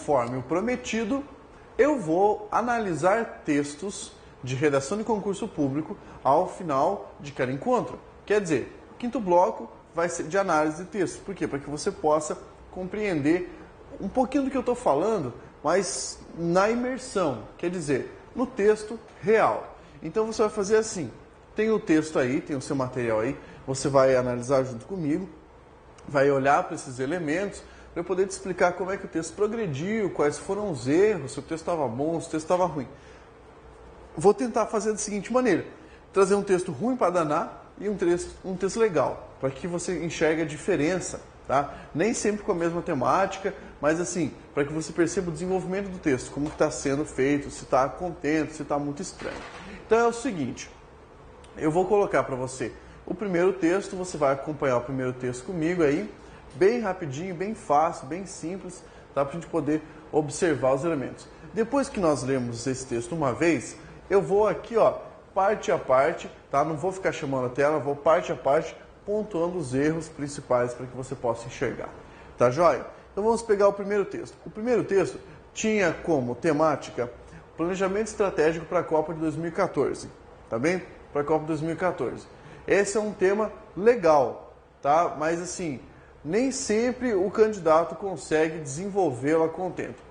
conforme o prometido, eu vou analisar textos de redação de concurso público ao final de cada encontro. Quer dizer, o quinto bloco vai ser de análise de texto. Por quê? Para que você possa compreender um pouquinho do que eu estou falando, mas na imersão, quer dizer, no texto real. Então você vai fazer assim, tem o texto aí, tem o seu material aí, você vai analisar junto comigo, vai olhar para esses elementos, para eu poder te explicar como é que o texto progrediu, quais foram os erros, se o texto estava bom, se o texto estava ruim. Vou tentar fazer da seguinte maneira, trazer um texto ruim para danar e um texto legal, para que você enxergue a diferença, tá? Nem sempre com a mesma temática, mas assim, para que você perceba o desenvolvimento do texto, como está sendo feito, se está contente, se está muito estranho. Então é o seguinte, eu vou colocar para você o primeiro texto, você vai acompanhar o primeiro texto comigo aí, bem rapidinho, bem fácil, bem simples, tá? Para a gente poder observar os elementos. Depois que nós lemos esse texto uma vez, eu vou aqui, ó, parte a parte, tá? Não vou ficar chamando a tela, vou parte a parte, pontuando os erros principais para que você possa enxergar. Tá joia? Então vamos pegar o primeiro texto. O primeiro texto tinha como temática planejamento estratégico para a Copa de 2014. Tá bem? Para a Copa de 2014. Esse é um tema legal, tá? Mas assim, nem sempre o candidato consegue desenvolvê-lo a contento.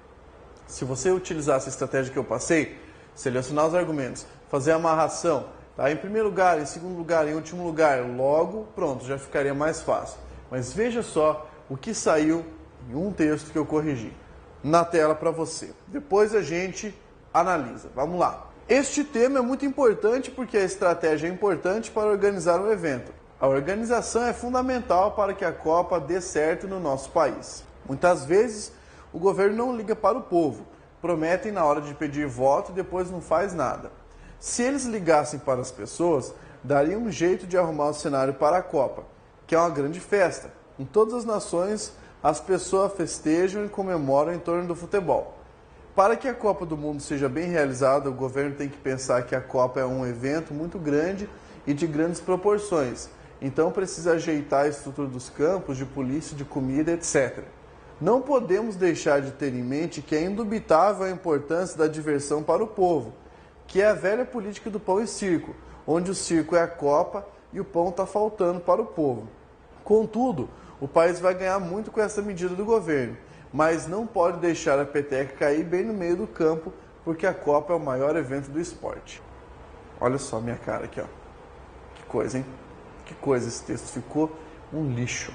Se você utilizar essa estratégia que eu passei, selecionar os argumentos, fazer a amarração, tá? Em primeiro lugar, em segundo lugar, em último lugar, logo, pronto, já ficaria mais fácil. Mas veja só o que saiu em um texto que eu corrigi na tela para você. Depois a gente analisa. Vamos lá. Este tema é muito importante porque a estratégia é importante para organizar um evento. A organização é fundamental para que a Copa dê certo no nosso país. Muitas vezes, o governo não liga para o povo. Prometem na hora de pedir voto e depois não faz nada. Se eles ligassem para as pessoas, dariam um jeito de arrumar o cenário para a Copa, que é uma grande festa. Em todas as nações, as pessoas festejam e comemoram em torno do futebol. Para que a Copa do Mundo seja bem realizada, o governo tem que pensar que a Copa é um evento muito grande e de grandes proporções. Então precisa ajeitar a estrutura dos campos, de polícia, de comida, etc. Não podemos deixar de ter em mente que é indubitável a importância da diversão para o povo, que é a velha política do pão e circo, onde o circo é a Copa e o pão está faltando para o povo. Contudo, o país vai ganhar muito com essa medida do governo, mas não pode deixar a peteca cair bem no meio do campo, porque a Copa é o maior evento do esporte. Olha só a minha cara aqui, ó. Que coisa, hein? Que coisa, esse texto ficou um lixo.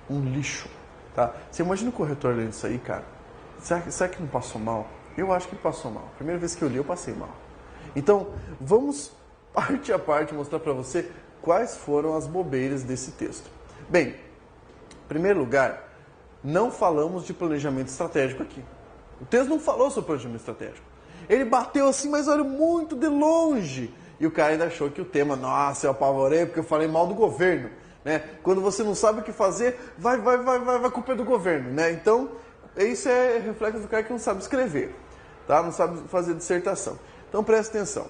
Um lixo, tá? Você imagina o corretor lendo isso aí, cara? Será que não passou mal? Eu acho que ele passou mal. Primeira vez que eu li, eu passei mal. Então, vamos parte a parte mostrar para você quais foram as bobeiras desse texto. Bem, em primeiro lugar, não falamos de planejamento estratégico aqui. O texto não falou sobre planejamento estratégico. Ele bateu assim, mas olha, muito de longe. E o cara ainda achou que o tema, nossa, eu apavorei porque eu falei mal do governo. Né? Quando você não sabe o que fazer, vai, culpa é do governo. Né? Então, isso é reflexo do cara que não sabe escrever. Tá? Não sabe fazer dissertação. Então, presta atenção.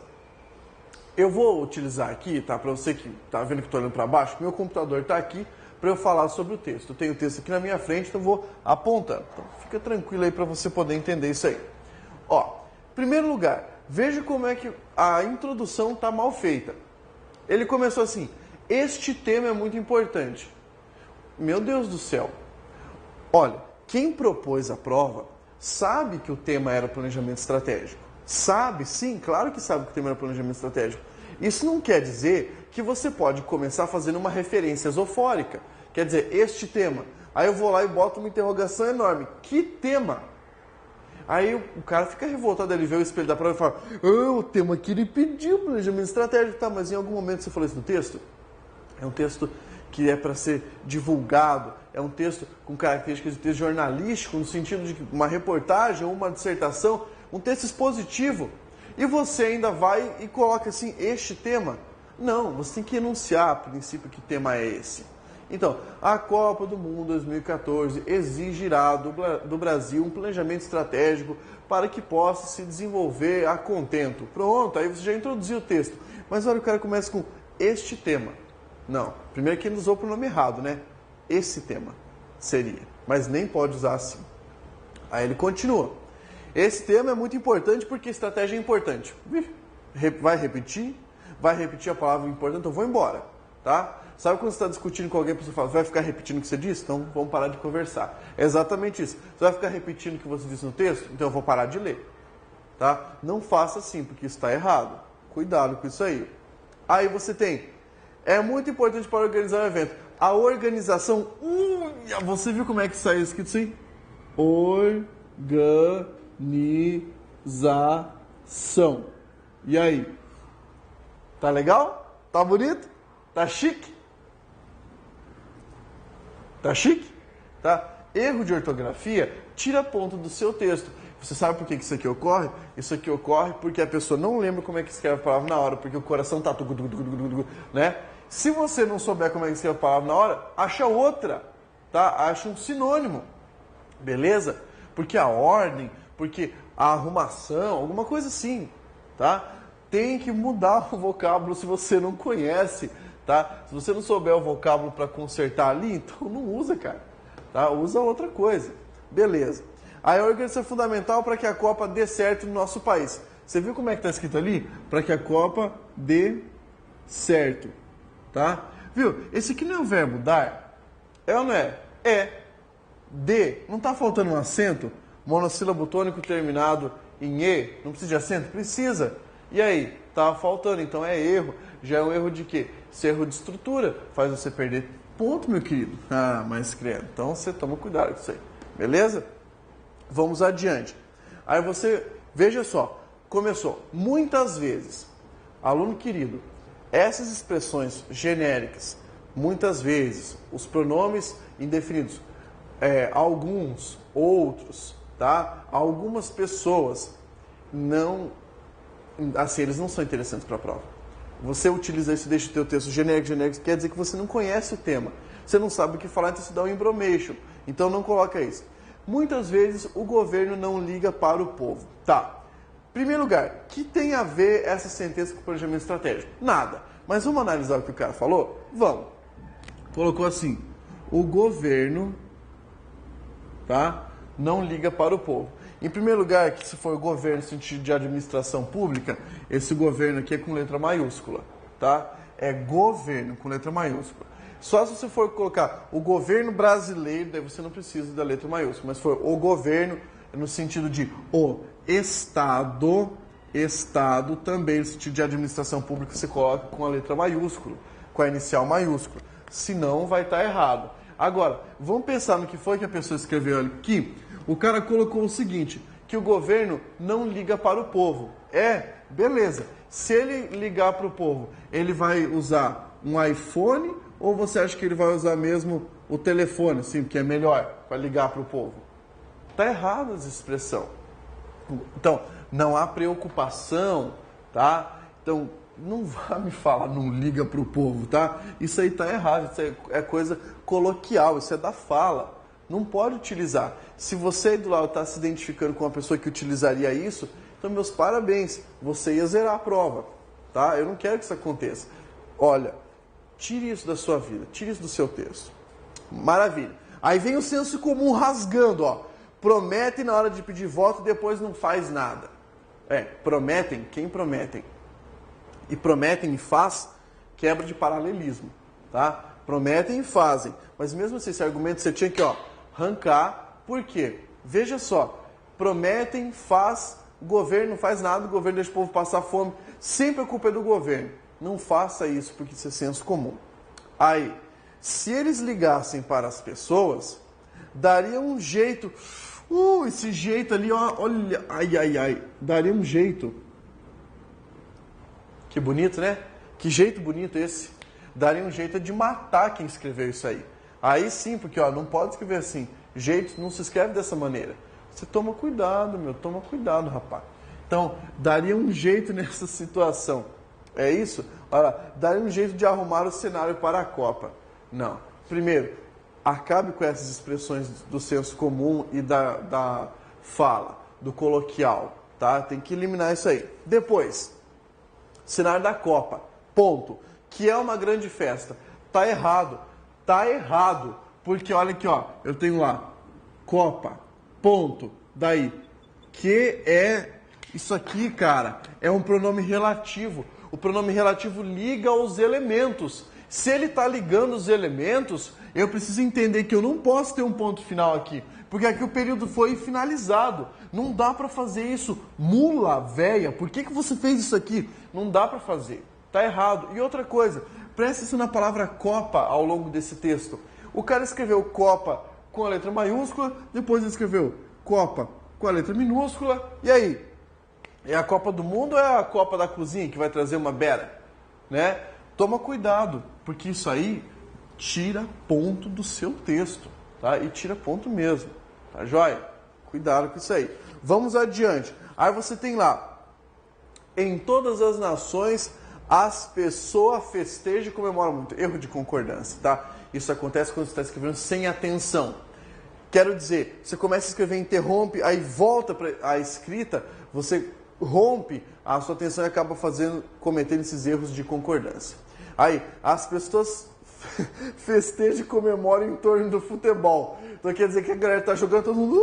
Eu vou utilizar aqui, tá? Para você que está vendo que estou olhando para baixo, meu computador está aqui para eu falar sobre o texto. Eu tenho o texto aqui na minha frente, então eu vou apontando. Então, fica tranquilo aí para você poder entender isso aí. Ó, em primeiro lugar, veja como é que a introdução está mal feita. Ele começou assim, este tema é muito importante. Meu Deus do céu. Olha, quem propôs a prova sabe que o tema era planejamento estratégico. Sabe, sim, claro que sabe que o tema era planejamento estratégico. Isso não quer dizer que você pode começar fazendo uma referência esofórica. Quer dizer, este tema. Aí eu vou lá e boto uma interrogação enorme. Que tema? Aí o cara fica revoltado, ele vê o espelho da prova e fala, o tema que ele pediu, planejamento estratégico. Tá, mas em algum momento você falou isso no texto? É um texto que é para ser divulgado, é um texto com características de texto jornalístico, no sentido de uma reportagem ou uma dissertação, um texto expositivo. E você ainda vai e coloca assim, este tema? Não, você tem que enunciar a princípio que tema é esse. Então, a Copa do Mundo 2014 exigirá do Brasil um planejamento estratégico para que possa se desenvolver a contento. Pronto, aí você já introduziu o texto. Mas olha, o cara começa com este tema. Não, primeiro que ele usou o pronome errado, né? Esse tema seria, mas nem pode usar assim. Aí ele continua. Esse tema é muito importante porque estratégia é importante. Vai repetir a palavra importante, então vou embora, tá? Sabe quando você está discutindo com alguém, a pessoa fala, vai ficar repetindo o que você disse? Então vamos parar de conversar. É exatamente isso. Você vai ficar repetindo o que você disse no texto? Então eu vou parar de ler, tá? Não faça assim, porque isso está errado. Cuidado com isso aí. Aí você tem, é muito importante para organizar o evento. A organização, você viu como é que saiu escrito isso aí? Organização. E aí? Tá legal? Tá bonito? Tá chique? Tá chique? Tá? Erro de ortografia, tira ponto do seu texto. Você sabe por que isso aqui ocorre? Isso aqui ocorre porque a pessoa não lembra como é que escreve a palavra na hora, porque o coração tá... né? Se você não souber como é que escreve a palavra na hora, acha outra, tá? Acha um sinônimo, beleza? Porque a ordem, porque a arrumação, alguma coisa assim, tá? Tem que mudar o vocábulo se você não conhece, tá? Se você não souber o vocábulo para consertar ali, então não usa, cara, tá? Usa outra coisa, beleza? Aí a organização é fundamental para que a Copa dê certo no nosso país. Você viu como é que está escrito ali? Para que a Copa dê certo, tá? Viu? Esse aqui não é o verbo dar? É ou não é? É. De. Não está faltando um acento? Monossílabo tônico terminado em E. Não precisa de acento? Precisa. E aí? Tá faltando. Então é erro. Já é um erro de quê? Esse erro de estrutura faz você perder ponto, meu querido. Ah, mas credo. Então você toma cuidado com isso aí. Beleza? Vamos adiante. Aí você, veja só, começou. Muitas vezes, aluno querido, essas expressões genéricas, muitas vezes, os pronomes indefinidos, alguns, outros, tá? Algumas pessoas não, assim, eles não são interessantes para a prova. Você utiliza isso, deixa o teu texto genérico, quer dizer que você não conhece o tema. Você não sabe o que falar, então isso dá um embromation. Então não coloca isso. Muitas vezes o governo não liga para o povo. Tá. Primeiro lugar, que tem a ver essa sentença com o planejamento estratégico? Nada. Mas vamos analisar o que o cara falou? Vamos. Colocou assim, o governo, tá, não liga para o povo. Em primeiro lugar, que se for governo no sentido de administração pública, esse governo aqui é com letra maiúscula, tá? É governo com letra maiúscula. Só se você for colocar o governo brasileiro, daí você não precisa da letra maiúscula, mas se for o governo no sentido de o Estado também no sentido de administração pública você coloca com a letra maiúscula, com a inicial maiúscula, senão vai estar errado. Agora, vamos pensar no que foi que a pessoa escreveu aqui. O cara colocou o seguinte, que o governo não liga para o povo. Beleza. Se ele ligar para o povo, ele vai usar um iPhone ou você acha que ele vai usar mesmo o telefone, sim, que é melhor para ligar para o povo? Tá errado essa expressão. Então, não há preocupação, tá? Então, não vá me falar, não liga para o povo, tá? Isso aí tá errado, isso é coisa coloquial, isso é da fala. Não pode utilizar. Se você aí do lado está se identificando com uma pessoa que utilizaria isso, então meus parabéns, você ia zerar a prova, tá? Eu não quero que isso aconteça. Olha, tire isso da sua vida, tire isso do seu texto. Maravilha. Aí vem o senso comum rasgando, ó. Prometem na hora de pedir voto e depois não faz nada. Prometem, quem prometem? E prometem e faz, quebra de paralelismo, tá? Prometem e fazem. Mas mesmo assim, esse argumento você tinha que, arrancar. Por quê? Veja só, prometem, faz, o governo não faz nada, o governo deixa o povo passar fome. Sempre a culpa é do governo. Não faça isso, porque isso é senso comum. Aí, se eles ligassem para as pessoas, daria um jeito. Esse jeito ali, olha, ai. Daria um jeito. Que bonito, né? Que jeito bonito esse. Daria um jeito de matar quem escreveu isso aí. Aí sim, porque não pode escrever assim. Jeito não se escreve dessa maneira. Você toma cuidado, toma cuidado, rapaz. Então, daria um jeito nessa situação. É isso? Olha, daria um jeito de arrumar o cenário para a Copa. Não. Primeiro, acabe com essas expressões do senso comum e da fala, do coloquial, tá? Tem que eliminar isso aí. Depois, cenário da Copa, ponto. Que é uma grande festa. Tá errado. Tá errado. Porque olha aqui, eu tenho lá, Copa, ponto. Daí, que é... Isso aqui, cara, é um pronome relativo. O pronome relativo liga os elementos. Se ele está ligando os elementos, eu preciso entender que eu não posso ter um ponto final aqui. Porque aqui o período foi finalizado. Não dá para fazer isso. Mula, véia, por que você fez isso aqui? Não dá para fazer. Tá errado. E outra coisa, preste isso na palavra copa ao longo desse texto. O cara escreveu copa com a letra maiúscula, depois escreveu copa com a letra minúscula. E aí? É a Copa do Mundo ou é a Copa da Cozinha que vai trazer uma bera? Né? Toma cuidado, porque isso aí tira ponto do seu texto, tá? E tira ponto mesmo, tá joia? Cuidado com isso aí. Vamos adiante. Aí você tem lá, em todas as nações, as pessoas festejam e comemoram muito. Erro de concordância, tá? Isso acontece quando você está escrevendo sem atenção. Quero dizer, você começa a escrever, interrompe, aí volta para a escrita, você rompe a sua atenção e acaba cometendo esses erros de concordância. Aí, as pessoas festejam e comemoram em torno do futebol. Então quer dizer que a galera está jogando, todo mundo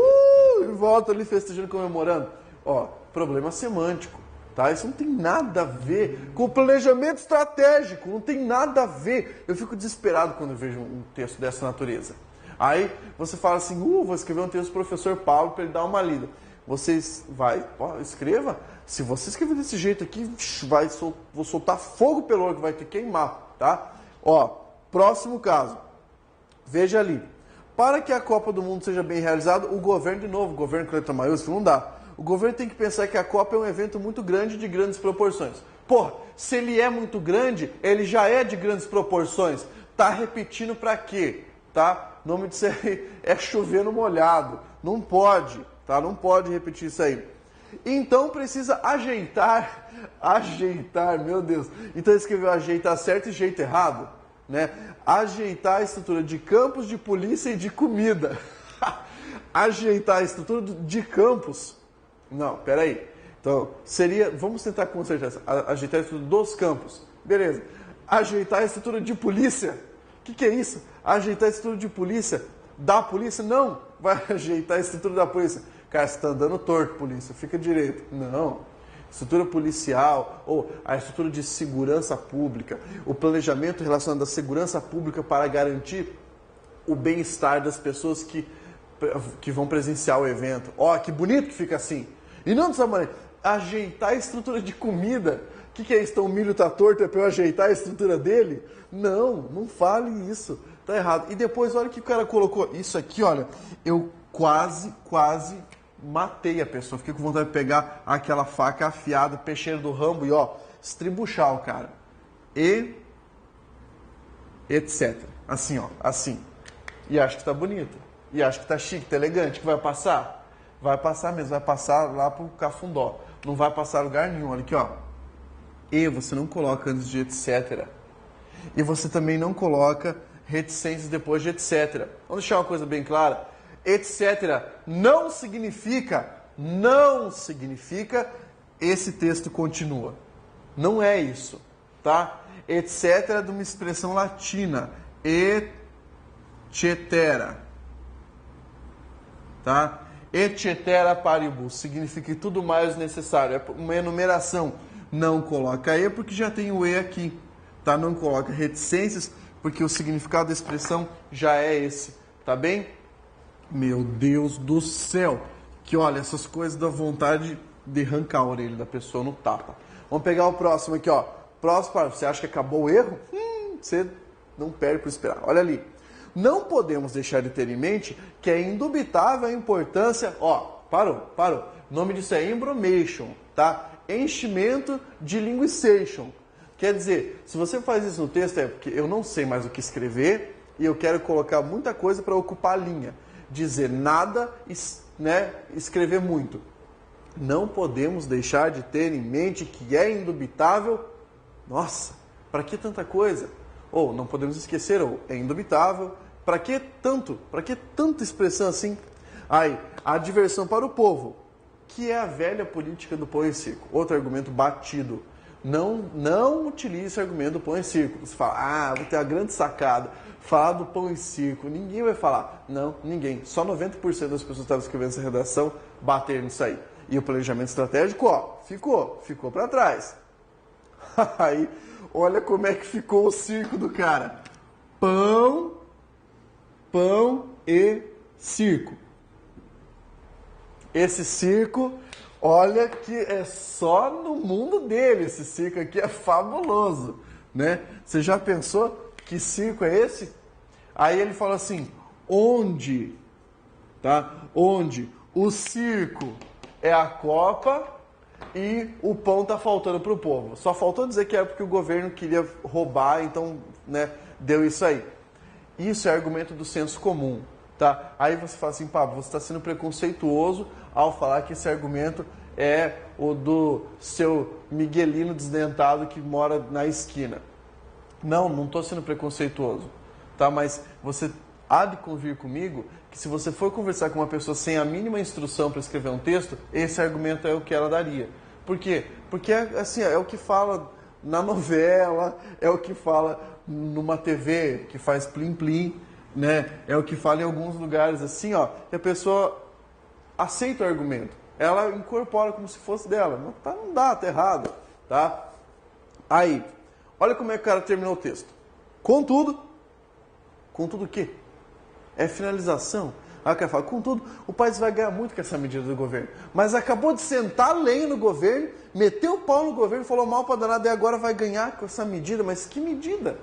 e volta ali festejando e comemorando. Ó, problema semântico, tá? Isso não tem nada a ver com o planejamento estratégico, não tem nada a ver. Eu fico desesperado quando eu vejo um texto dessa natureza. Aí você fala assim, vou escrever um texto do professor Paulo para ele dar uma lida. Vocês escreva. Se você escrever desse jeito aqui, vou soltar fogo pelo olho que vai te queimar, tá? Ó, próximo caso. Veja ali. Para que a Copa do Mundo seja bem realizada, o governo, de novo, o governo com letra maiúscula, não dá. O governo tem que pensar que a Copa é um evento muito grande, de grandes proporções. Porra, se ele é muito grande, ele já é de grandes proporções. Tá repetindo pra quê? Tá? O nome disso aí é chover no molhado. Não pode. Tá? Não pode repetir isso aí. Então precisa ajeitar, meu Deus. Então escreveu ajeitar certo e jeito errado, né? Ajeitar a estrutura de campos, de polícia e de comida. Ajeitar a estrutura de campos. Não, peraí. Então seria, vamos tentar consertar essa. Ajeitar a estrutura dos campos. Beleza. Ajeitar a estrutura de polícia. O que é isso? Ajeitar a estrutura de polícia. Da polícia? Não. Vai ajeitar a estrutura da polícia. Cara, você está andando torto, polícia. Fica direito. Não. Estrutura policial, ou a estrutura de segurança pública, o planejamento relacionado à segurança pública para garantir o bem-estar das pessoas que vão presenciar o evento. Ó, que bonito que fica assim. E não dessa maneira. Ajeitar a estrutura de comida. O que é isso? Então o milho está torto, é para eu ajeitar a estrutura dele? Não, não fale isso. Tá errado. E depois, olha o que o cara colocou. Isso aqui, olha, eu quase matei a pessoa. Fiquei com vontade de pegar aquela faca afiada, peixeiro do Rambo e, ó, estribuchar o cara. E etc. Assim, ó, assim. E acho que tá bonito. E acho que tá chique, tá elegante. Que vai passar? Vai passar mesmo, vai passar lá pro Cafundó. Não vai passar a lugar nenhum. Olha aqui, ó. E você não coloca antes de etc. E você também não coloca reticências depois de etc. Vamos deixar uma coisa bem clara. Etc. não significa esse texto continua. Não é isso, tá? Etc. é de uma expressão latina. Etc. Tá? Etc. paribus significa tudo mais necessário. É uma enumeração. Não coloca E porque já tem o E aqui. Tá? Não coloca reticências porque o significado da expressão já é esse. Tá bem? Meu Deus do céu. Que olha, essas coisas dão vontade de arrancar a orelha da pessoa no tapa. Vamos pegar o próximo aqui, ó. Próximo, você acha que acabou o erro? Você não perde por esperar. Olha ali. Não podemos deixar de ter em mente que é indubitável a importância... Ó, parou. O nome disso é embromation, tá? Enchimento de linguiçation. Quer dizer, se você faz isso no texto é porque eu não sei mais o que escrever e eu quero colocar muita coisa para ocupar a linha. Dizer nada, né, escrever muito. Não podemos deixar de ter em mente que é indubitável. Nossa, para que tanta coisa? Ou não podemos esquecer, ou é indubitável. Para que tanto? Para que tanta expressão assim? Aí, a diversão para o povo, que é a velha política do pão e circo. Outro argumento batido. Não utilize esse argumento do pão e circo. Você fala, vou ter a grande sacada, falar do pão e circo. Ninguém vai falar. Não, ninguém. Só 90% das pessoas que estavam escrevendo essa redação bateram nisso aí. E o planejamento estratégico, ficou para trás. Aí, olha como é que ficou o circo do cara. Pão e circo. Esse circo, olha que é só no mundo dele. Esse circo aqui é fabuloso, né? Você já pensou que circo é esse? Aí ele fala assim, onde o circo é a Copa e o pão tá faltando pro povo. Só faltou dizer que era porque o governo queria roubar, então, né, deu isso aí. Isso é argumento do senso comum, tá? Aí você fala assim, Pablo, você está sendo preconceituoso ao falar que esse argumento é o do seu Miguelino desdentado que mora na esquina. Não estou sendo preconceituoso, tá? Mas você há de convir comigo que se você for conversar com uma pessoa sem a mínima instrução para escrever um texto, esse argumento é o que ela daria. Por quê? Porque assim, é o que fala na novela, é o que fala numa TV que faz plim-plim, né? É o que fala em alguns lugares assim, que a pessoa aceita o argumento. Ela incorpora como se fosse dela. Não dá, tá errado, tá? Aí, olha como é que o cara terminou o texto. Contudo o quê? É finalização. Aí o cara fala, contudo, o país vai ganhar muito com essa medida do governo. Mas acabou de sentar lenha no governo, meteu o pau no governo, falou mal para danado e agora vai ganhar com essa medida. Mas que medida?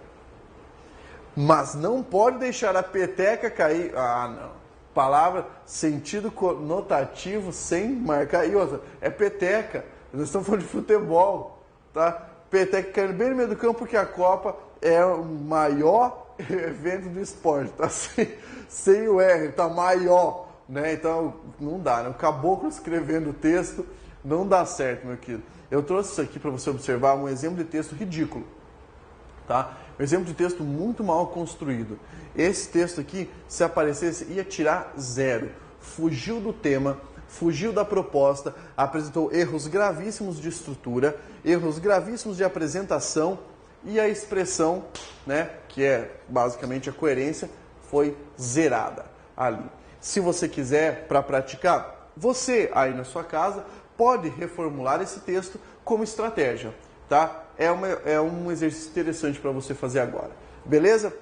Mas não pode deixar a peteca cair. Não. Palavra, sentido conotativo, sem marcar. E outra, é peteca. Nós estamos falando de futebol, tá? Peteca caindo bem no meio do campo porque a Copa é o maior evento do esporte, tá? Sem o R, tá maior, né? Então, não dá, né? O caboclo escrevendo o texto não dá certo, meu querido. Eu trouxe isso aqui para você observar um exemplo de texto ridículo, tá? Um exemplo de texto muito mal construído. Esse texto aqui, se aparecesse, ia tirar 0. Fugiu do tema, fugiu da proposta, apresentou erros gravíssimos de estrutura, erros gravíssimos de apresentação e a expressão, né, que é basicamente a coerência, foi zerada ali. Se você quiser para praticar, você aí na sua casa pode reformular esse texto como estratégia, tá? É um exercício interessante para você fazer agora. Beleza?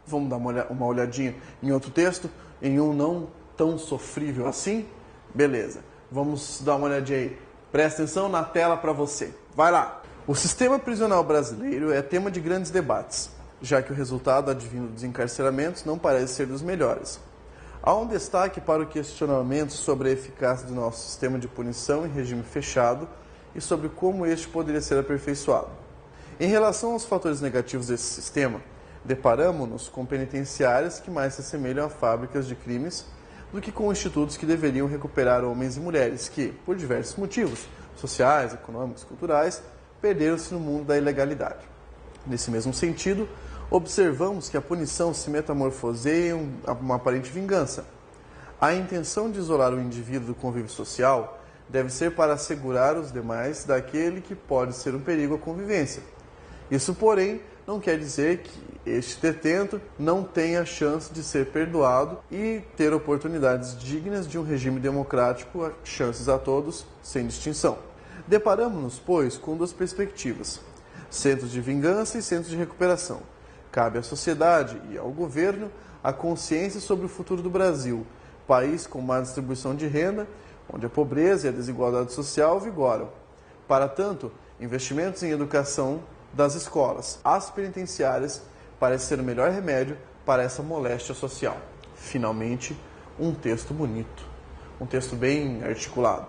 Vamos dar uma olhadinha em outro texto, em um não tão sofrível assim? Beleza. Vamos dar uma olhadinha aí. Presta atenção na tela para você. Vai lá. O sistema prisional brasileiro é tema de grandes debates, já que o resultado advindo dos encarceramentos não parece ser dos melhores. Há um destaque para o questionamento sobre a eficácia do nosso sistema de punição em regime fechado e sobre como este poderia ser aperfeiçoado. Em relação aos fatores negativos desse sistema, deparamo-nos com penitenciárias que mais se assemelham a fábricas de crimes do que com institutos que deveriam recuperar homens e mulheres que, por diversos motivos, sociais, econômicos, culturais, perderam-se no mundo da ilegalidade. Nesse mesmo sentido, observamos que a punição se metamorfoseia em uma aparente vingança. A intenção de isolar o indivíduo do convívio social deve ser para assegurar os demais daquele que pode ser um perigo à convivência. Isso, porém, não quer dizer que este detento não tenha chance de ser perdoado e ter oportunidades dignas de um regime democrático, chances a todos, sem distinção. Deparamos-nos, pois, com duas perspectivas: centros de vingança e centros de recuperação. Cabe à sociedade e ao governo a consciência sobre o futuro do Brasil, país com má distribuição de renda, onde a pobreza e a desigualdade social vigoram. Para tanto, investimentos em educação das escolas às penitenciárias parece ser o melhor remédio para essa moléstia social. Finalmente, um texto bonito, um texto bem articulado.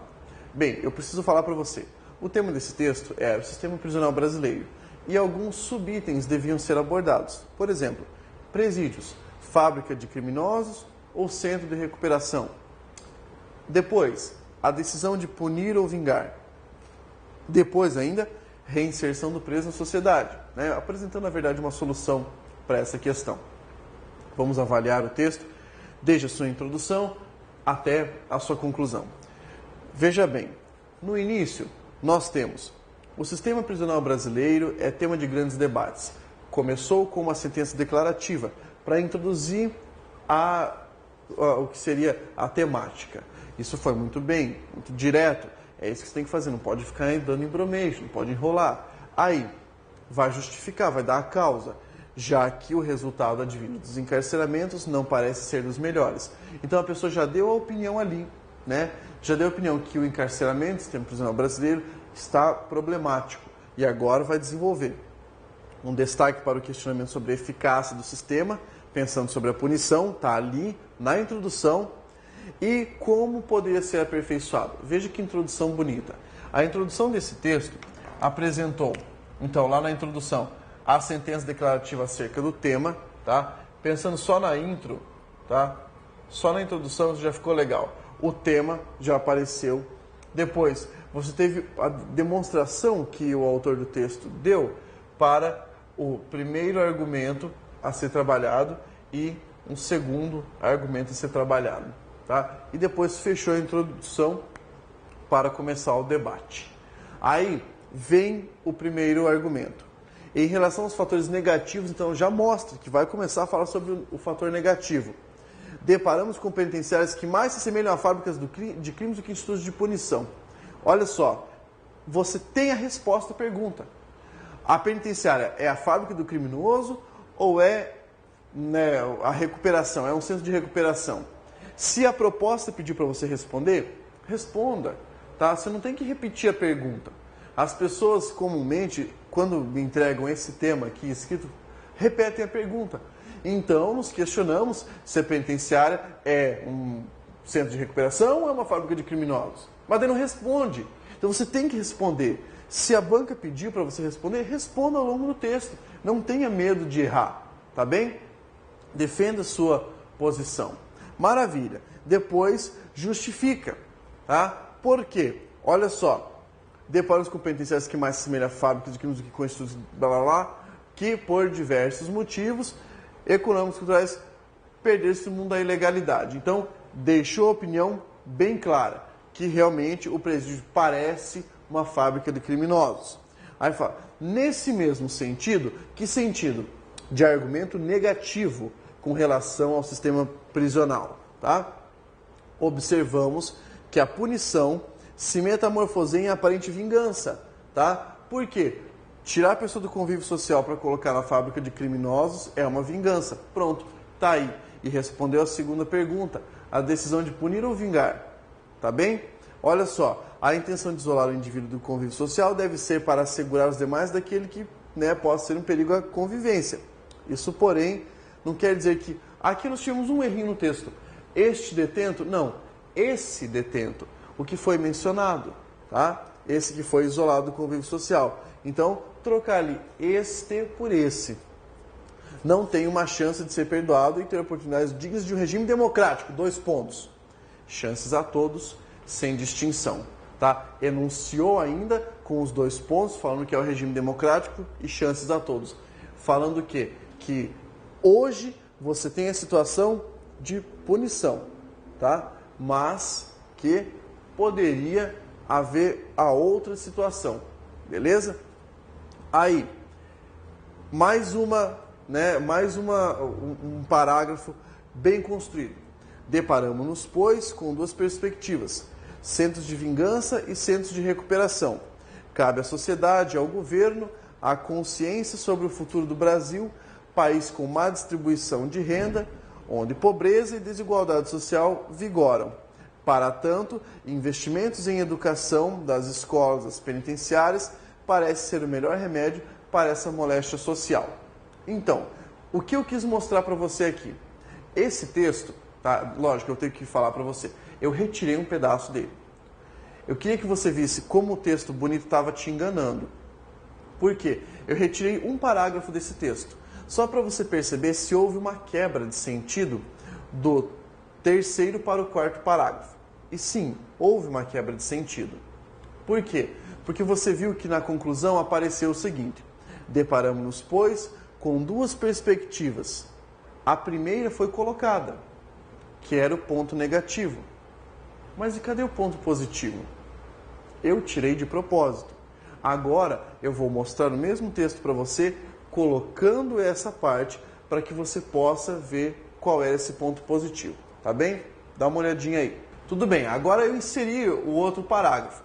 Bem, eu preciso falar para você. O tema desse texto era o sistema prisional brasileiro e alguns subitens deviam ser abordados. Por exemplo, presídios, fábrica de criminosos ou centro de recuperação. Depois, a decisão de punir ou vingar. Depois ainda, reinserção do preso na sociedade, né? Apresentando, na verdade, uma solução para essa questão. Vamos avaliar o texto desde a sua introdução até a sua conclusão. Veja bem, no início nós temos O sistema prisional brasileiro é tema de grandes debates. Começou com uma sentença declarativa para introduzir o que seria a temática. Isso foi muito bem, muito direto. É isso que você tem que fazer, não pode ficar dando embromejo, não pode enrolar. Aí, vai justificar, vai dar a causa, já que o resultado advindo dos encarceramentos não parece ser dos melhores. Então a pessoa já deu a opinião ali, né? Já deu a opinião que o encarceramento do sistema prisional brasileiro está problemático e agora vai desenvolver um destaque para o questionamento sobre a eficácia do sistema, pensando sobre a punição, está ali na introdução, e como poderia ser aperfeiçoado. Veja que introdução bonita. A introdução desse texto apresentou, então, lá na introdução, a sentença declarativa acerca do tema, tá? Pensando só na intro, tá? Só na introdução já ficou legal. O tema já apareceu. Depois, você teve a demonstração que o autor do texto deu para o primeiro argumento a ser trabalhado e um segundo argumento a ser trabalhado, tá? E depois fechou a introdução para começar o debate. Aí vem o primeiro argumento. Em relação aos fatores negativos, então já mostra que vai começar a falar sobre o fator negativo. Deparamos com penitenciárias que mais se assemelham a fábricas de crimes do que institutos de punição. Olha só, você tem a resposta à pergunta. A penitenciária é a fábrica do criminoso ou é, né, a recuperação? É um centro de recuperação? Se a proposta pedir para você responder, responda. Tá? Você não tem que repetir a pergunta. As pessoas comumente, quando me entregam esse tema aqui escrito, repetem a pergunta. Então, nos questionamos se a penitenciária é um centro de recuperação ou é uma fábrica de criminosos. Mas daí não responde. Então você tem que responder. Se a banca pediu para você responder, responda ao longo do texto. Não tenha medo de errar, tá bem? Defenda a sua posição. Maravilha. Depois, justifica, tá? Por quê? Olha só. Deparamos com penitenciárias que mais se assemelham a fábricas de crimes do que com institutos, blá blá blá, que por diversos motivos econômicos e culturais perderam-se no mundo da ilegalidade. Então, deixou a opinião bem clara, que realmente o presídio parece uma fábrica de criminosos. Aí fala, nesse mesmo sentido, que sentido? De argumento negativo com relação ao sistema prisional, tá? Observamos que a punição se metamorfoseia em aparente vingança, tá? Por quê? Tirar a pessoa do convívio social para colocar na fábrica de criminosos é uma vingança. Pronto, tá aí. E respondeu a segunda pergunta, a decisão de punir ou vingar, tá bem? Olha só, a intenção de isolar o indivíduo do convívio social deve ser para assegurar os demais daquele que, né, possa ser um perigo à convivência. Isso, porém, não quer dizer que aqui nós tínhamos um errinho no texto. Este detento, não, esse detento, o que foi mencionado, tá? Esse que foi isolado do convívio social. Então, trocar ali este por esse. Não tem uma chance de ser perdoado e ter oportunidades dignas de um regime democrático. 2 pontos. Chances a todos, sem distinção. Tá? Enunciou ainda com os 2 pontos, falando que é o regime democrático e chances a todos. Falando o quê? Que hoje você tem a situação de punição, tá? Mas que poderia haver a outra situação. Beleza? Aí, mais um parágrafo bem construído. Deparamos-nos, pois, com 2 perspectivas, centros de vingança e centros de recuperação. Cabe à sociedade, ao governo, a consciência sobre o futuro do Brasil, país com má distribuição de renda, onde pobreza e desigualdade social vigoram. Para tanto, investimentos em educação das escolas, das penitenciárias, parece ser o melhor remédio para essa moléstia social. Então, o que eu quis mostrar para você aqui? Esse texto, tá? Lógico, eu tenho que falar para você. Eu retirei um pedaço dele. Eu queria que você visse como o texto bonito estava te enganando. Por quê? Eu retirei um parágrafo desse texto. Só para você perceber se houve uma quebra de sentido do 3º para o 4º parágrafo. E sim, houve uma quebra de sentido. Por quê? Porque você viu que na conclusão apareceu o seguinte: deparamos-nos, pois, com 2 perspectivas. A primeira foi colocada, que era o ponto negativo. Mas e cadê o ponto positivo? Eu tirei de propósito. Agora eu vou mostrar o mesmo texto para você, colocando essa parte para que você possa ver qual é esse ponto positivo, tá bem? Dá uma olhadinha aí. Tudo bem, agora eu inseri o outro parágrafo.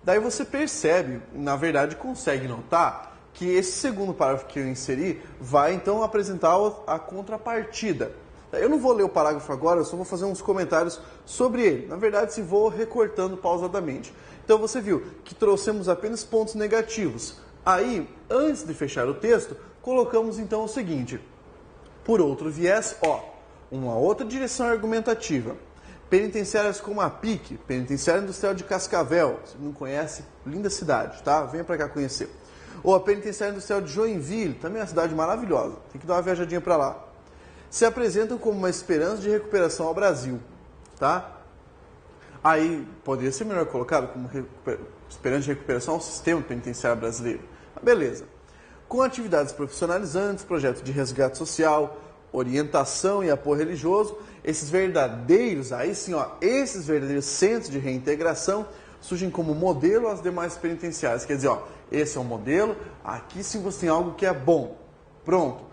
Daí você percebe, na verdade consegue notar, que esse segundo parágrafo que eu inseri vai então apresentar a contrapartida. Eu não vou ler o parágrafo agora, eu só vou fazer uns comentários sobre ele. Na verdade, se vou recortando pausadamente. Então você viu que trouxemos apenas pontos negativos. Aí, antes de fechar o texto, colocamos então o seguinte: por outro viés, uma outra direção argumentativa. Penitenciárias como a PIC, Penitenciária Industrial de Cascavel, você não conhece, linda cidade, tá? Venha para cá conhecer. Ou a Penitenciária Industrial de Joinville, também é uma cidade maravilhosa, tem que dar uma viajadinha para lá. Se apresentam como uma esperança de recuperação ao Brasil, tá? Aí, poderia ser melhor colocado como esperança de recuperação ao sistema penitenciário brasileiro. Beleza. Com atividades profissionalizantes, projetos de resgate social, orientação e apoio religioso, esses verdadeiros, aí sim, esses verdadeiros centros de reintegração surgem como modelo às demais penitenciárias. Quer dizer, esse é um modelo, aqui sim você tem algo que é bom. Pronto.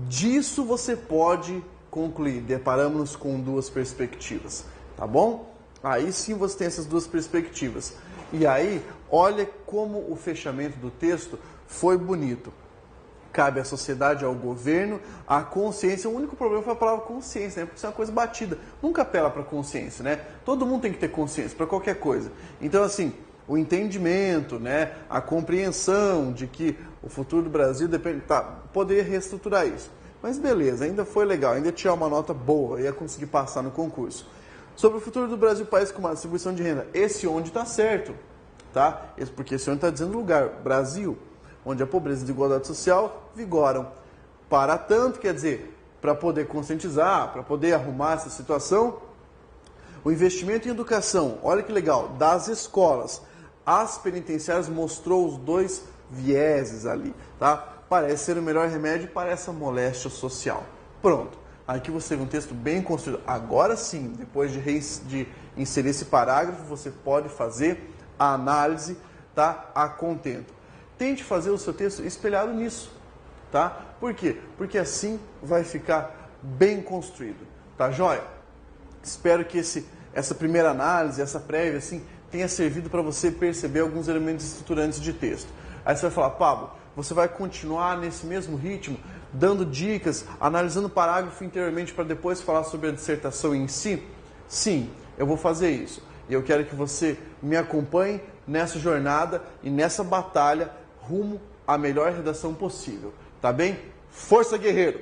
Disso você pode concluir, deparamos-nos com duas perspectivas, tá bom? Aí sim você tem essas duas perspectivas. E aí, olha como o fechamento do texto foi bonito. Cabe à sociedade, ao governo, à consciência. O único problema foi a palavra consciência, né? Porque isso é uma coisa batida. Nunca apela para consciência, né? Todo mundo tem que ter consciência para qualquer coisa. Então, assim, o entendimento, né? A compreensão de que o futuro do Brasil depende... poderia reestruturar isso. Mas beleza, ainda foi legal, ainda tirar uma nota boa, ia conseguir passar no concurso. Sobre o futuro do Brasil, país com uma distribuição de renda. Esse onde está certo, tá? Porque esse onde está dizendo lugar, Brasil, onde a pobreza e a desigualdade social vigoram. Para tanto, quer dizer, para poder conscientizar, para poder arrumar essa situação, o investimento em educação, olha que legal, das escolas, as penitenciárias mostrou os dois vieses ali, tá? Parece ser o melhor remédio para essa moléstia social. Pronto. Aqui você vê um texto bem construído. Agora sim, depois de inserir esse parágrafo, você pode fazer a análise, tá? A contento. Tente fazer o seu texto espelhado nisso, tá? Por quê? Porque assim vai ficar bem construído, tá joia? Espero que essa primeira análise, essa prévia, assim, tenha servido para você perceber alguns elementos estruturantes de texto. Aí você vai falar, Pablo, você vai continuar nesse mesmo ritmo, dando dicas, analisando o parágrafo interiormente para depois falar sobre a dissertação em si? Sim, eu vou fazer isso. E eu quero que você me acompanhe nessa jornada e nessa batalha rumo à melhor redação possível. Tá bem? Força, guerreiro!